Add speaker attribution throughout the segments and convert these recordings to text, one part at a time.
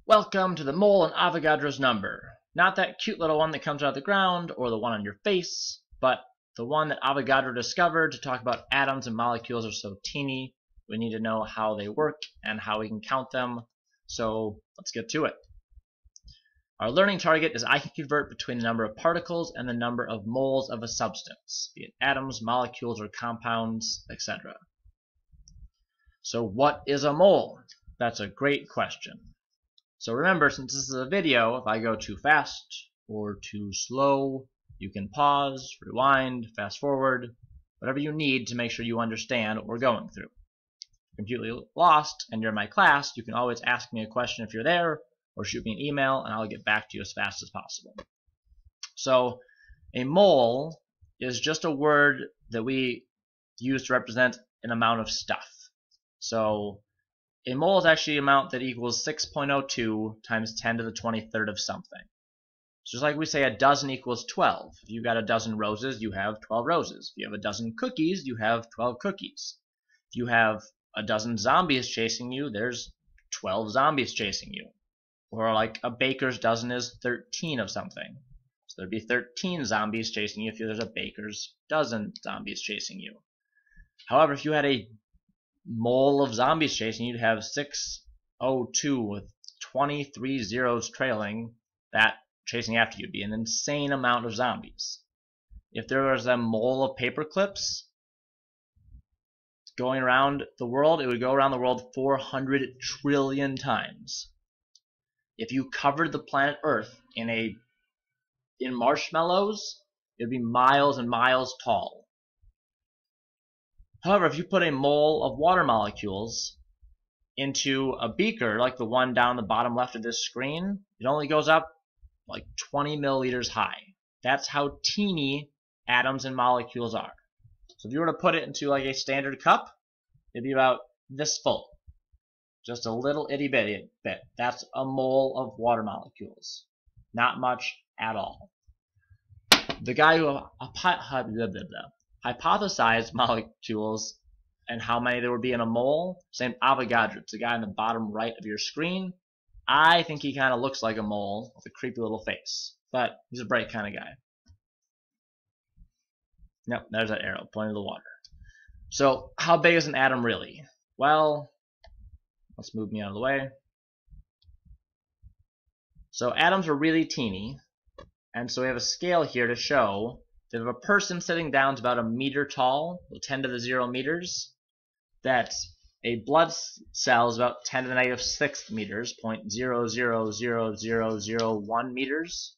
Speaker 1: Welcome to the mole and Avogadro's number. Not that cute little one that comes out of the ground or the one on your face, but the one that Avogadro discovered to talk about atoms and molecules are so teeny. We need to know how they work and how we can count them. So let's get to it. Our learning target is I can convert between the number of particles and the number of moles of a substance, be it atoms, molecules, or compounds, etc. So what is a mole? That's a great question. So remember, since this is a video, if I go too fast or too slow, you can pause, rewind, fast forward, whatever you need to make sure you understand what we're going through. If you're completely lost and you're in my class, you can always ask me a question if you're there, or shoot me an email and I'll get back to you as fast as possible. So a mole is just a word that we use to represent an amount of stuff. So a mole is actually an amount that equals 6.02 times 10 to the 23rd of something. So just like we say a dozen equals 12. If you've got a dozen roses, you have 12 roses. If you have a dozen cookies, you have 12 cookies. If you have a dozen zombies chasing you, there's 12 zombies chasing you. Or like a baker's dozen is 13 of something. So there'd be 13 zombies chasing you if there's a baker's dozen zombies chasing you. However, if you had a mole of zombies chasing you, you'd have 602 with 23 zeros trailing that chasing after you. It'd be an insane amount of zombies. If there was a mole of paper clips going around the world, it would go around the world 400 trillion times. If you covered the planet Earth in marshmallows, it would be miles and miles tall. However, if you put a mole of water molecules into a beaker, like the one down the bottom left of this screen, it only goes up like 20 milliliters high. That's how teeny atoms and molecules are. So if you were to put it into like a standard cup, it'd be about this full. Just a little itty bitty bit. That's a mole of water molecules. Not much at all. The guy who hypothesized molecules and how many there would be in a mole, same Avogadro. It's the guy in the bottom right of your screen. I think he kind of looks like a mole with a creepy little face, but he's a bright kind of guy. Yep, there's that arrow pointing to the water. So how big is an atom really? Well, let's move me out of the way. So atoms are really teeny, and so we have a scale here to show that if a person sitting down is about a meter tall, 10 to the 0 meters, that a blood cell is about 10 to the negative 6th meters, 0.000001 meters.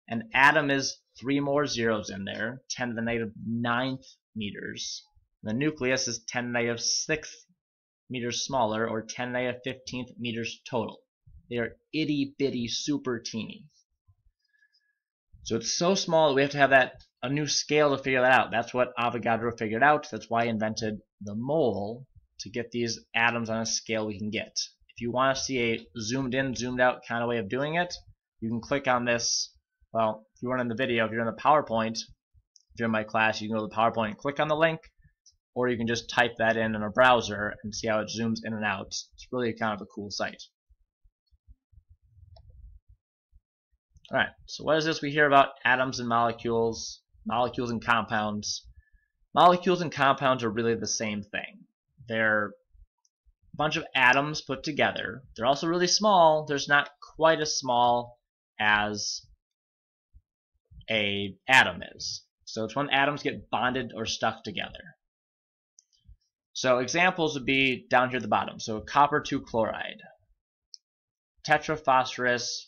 Speaker 1: An atom is 3 more zeros in there, 10 to the negative 9th meters. The nucleus is 10 to the negative 6th meters smaller, or 10 to the negative 15th meters total. They are itty bitty super teeny. So it's so small that we have to have a new scale to figure that out. That's what Avogadro figured out. That's why he invented the mole, to get these atoms on a scale we can get. If you want to see a zoomed in, zoomed out kind of way of doing it, you can click on this. Well, if you weren't in the video, if you're in the PowerPoint, if you're in my class, you can go to the PowerPoint and click on the link, or you can just type that in a browser and see how it zooms in and out. It's really kind of a cool site. Alright, so what is this we hear about atoms and molecules, molecules and compounds? Molecules and compounds are really the same thing. They're a bunch of atoms put together. They're also really small. They're not quite as small as an atom is. So it's when atoms get bonded or stuck together. So examples would be down here at the bottom. So copper 2 chloride, tetraphosphorus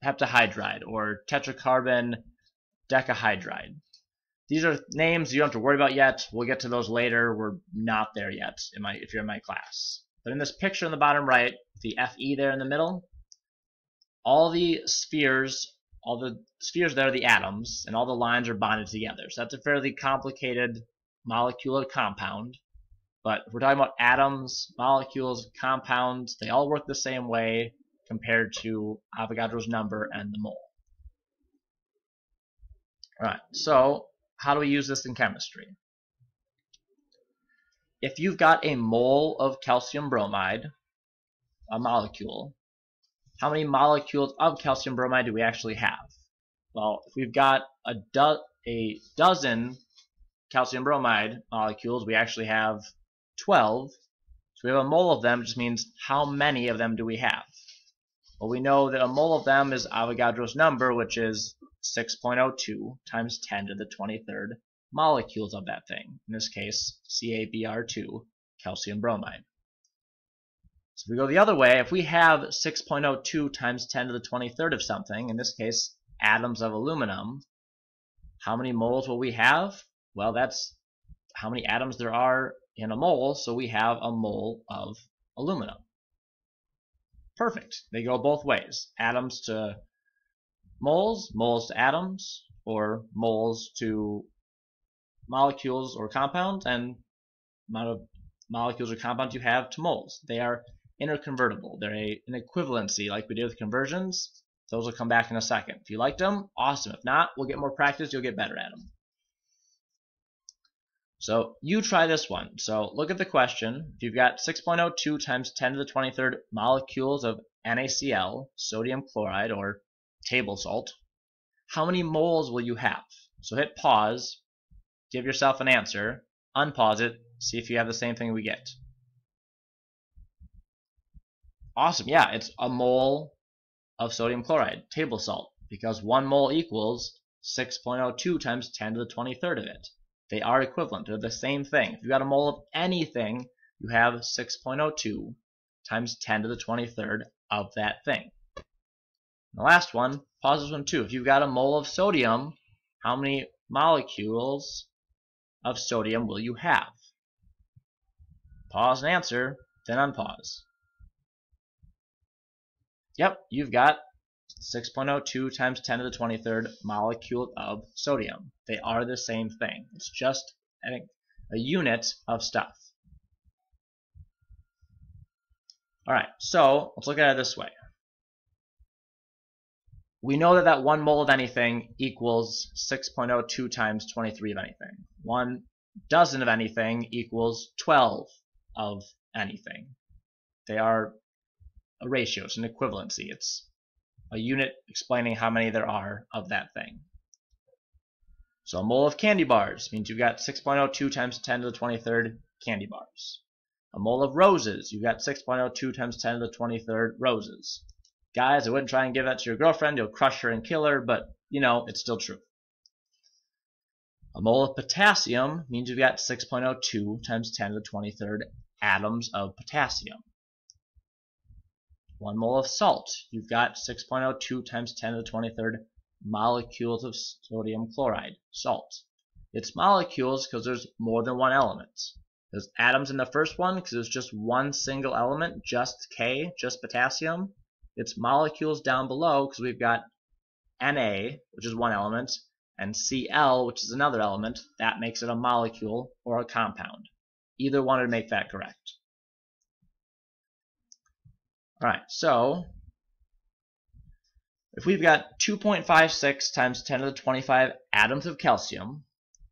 Speaker 1: heptahydride, or tetracarbon decahydride. These are names you don't have to worry about yet. We'll get to those later. We're not there yet if you're in my class. But in this picture in the bottom right, the Fe there in the middle, all the spheres there are the atoms, and all the lines are bonded together. So that's a fairly complicated molecular compound. But if we're talking about atoms, molecules, compounds, they all work the same way compared to Avogadro's number and the mole. Alright, so how do we use this in chemistry? if you've got a mole of calcium bromide, a molecule, how many molecules of calcium bromide do we actually have? Well, if we've got a dozen calcium bromide molecules, we actually have 12. So we have a mole of them, just means how many of them do we have? Well, we know that a mole of them is Avogadro's number, which is 6.02 times 10 to the 23rd molecules of that thing. In this case, CaBr2, calcium bromide. So if we go the other way, if we have 6.02 times 10 to the 23rd of something, in this case, atoms of aluminum, how many moles will we have? Well, that's how many atoms there are in a mole, so we have a mole of aluminum. Perfect. They go both ways. Atoms to moles, moles to atoms, or moles to molecules or compounds, and amount of molecules or compounds you have to moles. They are interconvertible. They're an equivalency like we did with conversions. Those will come back in a second. If you liked them, awesome. If not, we'll get more practice. You'll get better at them. So you try this one. So look at the question. If you've got 6.02 times 10 to the 23rd molecules of NaCl, sodium chloride, or table salt, how many moles will you have? So hit pause, give yourself an answer, unpause it, see if you have the same thing we get. Awesome, yeah, it's a mole of sodium chloride, table salt, because 1 mole equals 6.02 times 10 to the 23rd of it. They are equivalent. They're the same thing. If you've got a mole of anything, you have 6.02 times 10 to the 23rd of that thing. The last one, pause this one too. If you've got a mole of sodium, how many molecules of sodium will you have? Pause and answer, then unpause. Yep, you've got 6.02 times 10 to the 23rd molecule of sodium. They are the same thing. It's just a unit of stuff. Alright, so let's look at it this way. We know that 1 mole of anything equals 6.02 times 23 of anything. 1 dozen of anything equals 12 of anything. They are a ratio. It's an equivalency. It's a unit explaining how many there are of that thing. So a mole of candy bars means you've got 6.02 times 10 to the 23rd candy bars. A mole of roses, you've got 6.02 times 10 to the 23rd roses. Guys, I wouldn't try and give that to your girlfriend. You'll crush her and kill her, but, you know, it's still true. A mole of potassium means you've got 6.02 times 10 to the 23rd atoms of potassium. 1 mole of salt, you've got 6.02 times 10 to the 23rd molecules of sodium chloride, salt. It's molecules because there's more than one element. There's atoms in the first one because there's just one single element, just K, just potassium. It's molecules down below because we've got Na, which is one element, and Cl, which is another element. That makes it a molecule or a compound. Either one would make that correct. Alright, so if we've got 2.56 times 10 to the 25 atoms of calcium,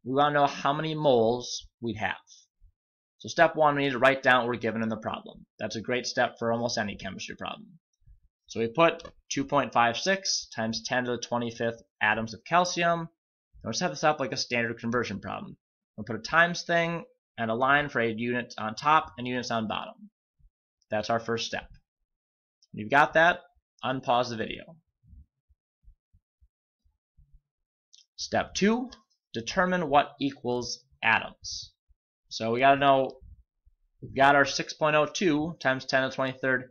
Speaker 1: we want to know how many moles we'd have. So step 1, we need to write down what we're given in the problem. That's a great step for almost any chemistry problem. So we put 2.56 times 10 to the 25th atoms of calcium. And we'll set this up like a standard conversion problem. We'll put a times thing and a line for a unit on top and units on bottom. That's our first step. When you've got that, unpause the video. Step 2, determine what equals atoms. So we got to know, we've got our 6.02 times 10 to the 23rd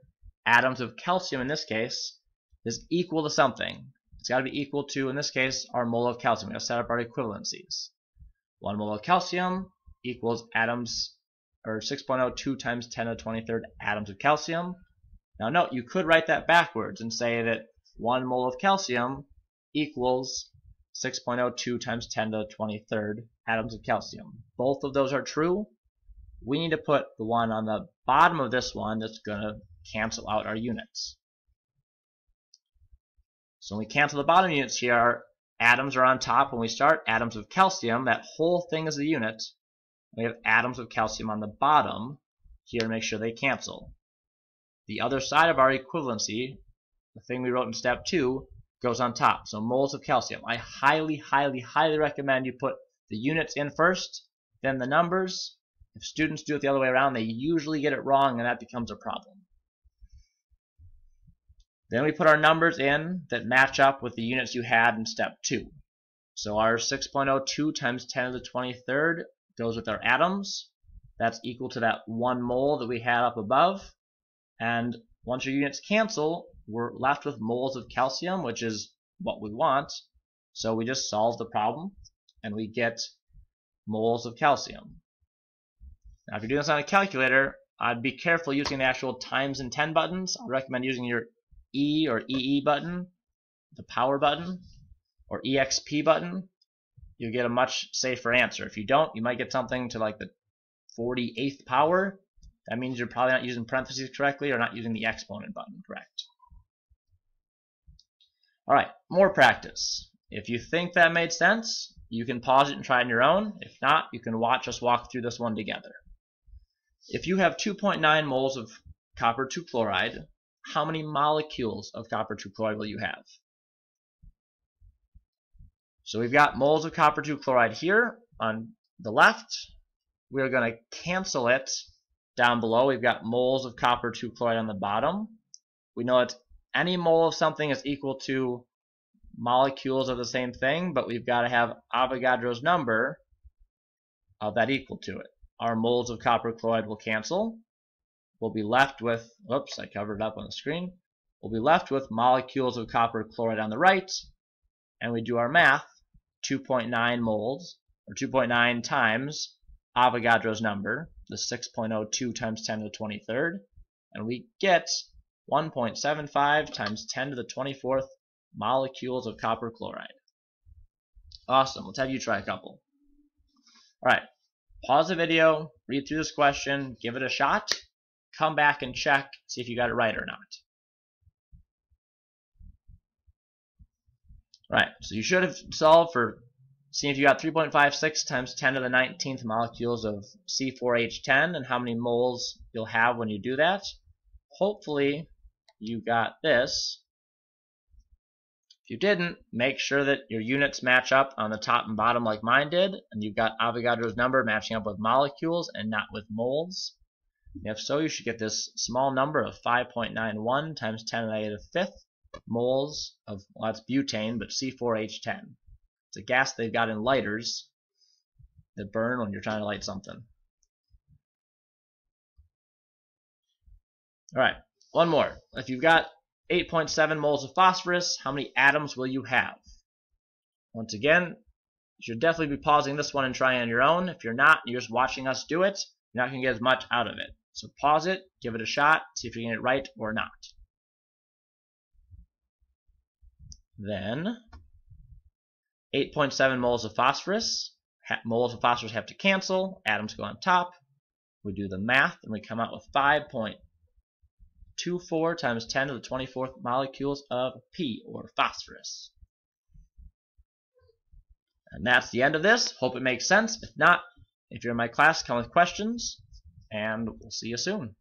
Speaker 1: atoms of calcium in this case is equal to something. It's got to be equal to, in this case, our mole of calcium. We're going to set up our equivalencies. 1 mole of calcium equals atoms, or 6.02 times 10 to the 23rd atoms of calcium. Now note, you could write that backwards and say that 1 mole of calcium equals 6.02 times 10 to the 23rd atoms of calcium. Both of those are true. We need to put the one on the bottom of this one that's going to cancel out our units. So when we cancel the bottom units here, our atoms are on top when we start. Atoms of calcium, that whole thing is a unit. We have atoms of calcium on the bottom here to make sure they cancel. The other side of our equivalency, the thing we wrote in step 2, goes on top. So moles of calcium. I highly, highly, highly recommend you put the units in first, then the numbers. If students do it the other way around, they usually get it wrong, and that becomes a problem. Then we put our numbers in that match up with the units you had in step 2. So our 6.02 times 10 to the 23rd goes with our atoms. That's equal to that 1 mole that we had up above. And once your units cancel, we're left with moles of calcium, which is what we want. So we just solve the problem, and we get moles of calcium. Now, if you're doing this on a calculator, I'd be careful using the actual times and 10 buttons. I recommend using your E or EE button, the power button, or EXP button. You'll get a much safer answer. If you don't, you might get something to like the 48th power. That means you're probably not using parentheses correctly or not using the exponent button correct. Alright, more practice. If you think that made sense, you can pause it and try it on your own. If not, you can watch us walk through this one together. If you have 2.9 moles of copper 2 chloride, how many molecules of copper 2 chloride will you have? So we've got moles of copper 2 chloride here on the left. We're going to cancel it down below. We've got moles of copper 2 chloride on the bottom. We know that any mole of something is equal to molecules of the same thing, but we've got to have Avogadro's number of that equal to it. Our moles of copper chloride will cancel. We'll be left with, oops, I covered it up on the screen. We'll be left with molecules of copper chloride on the right, and we do our math, 2.9 moles, or 2.9 times Avogadro's number, the 6.02 times 10 to the 23rd, and we get 1.75 times 10 to the 24th molecules of copper chloride. Awesome. Let's have you try a couple. Alright, pause the video, read through this question, give it a shot, come back and check, see if you got it right or not. Alright, so you should have solved for seeing if you got 3.56 times 10 to the 19th molecules of C4H10 and how many moles you'll have when you do that. Hopefully you got this. If you didn't, make sure that your units match up on the top and bottom like mine did, and you've got Avogadro's number matching up with molecules and not with moles. And if so, you should get this small number of 5.91 times 10 to the negative 5th moles of, well, that's butane, but C4H10. It's a gas they've got in lighters that burn when you're trying to light something. Alright, one more. If you've got 8.7 moles of phosphorus, how many atoms will you have? Once again, you should definitely be pausing this one and trying on your own. If you're not, you're just watching us do it, you're not going to get as much out of it. So pause it, give it a shot, see if you get it right or not. Then 8.7 moles of phosphorus. Moles of phosphorus have to cancel. Atoms go on top. We do the math, and we come out with 5.24 times 10 to the 24th molecules of P, or phosphorus. And that's the end of this. Hope it makes sense. If not, if you're in my class, come with questions, and we'll see you soon.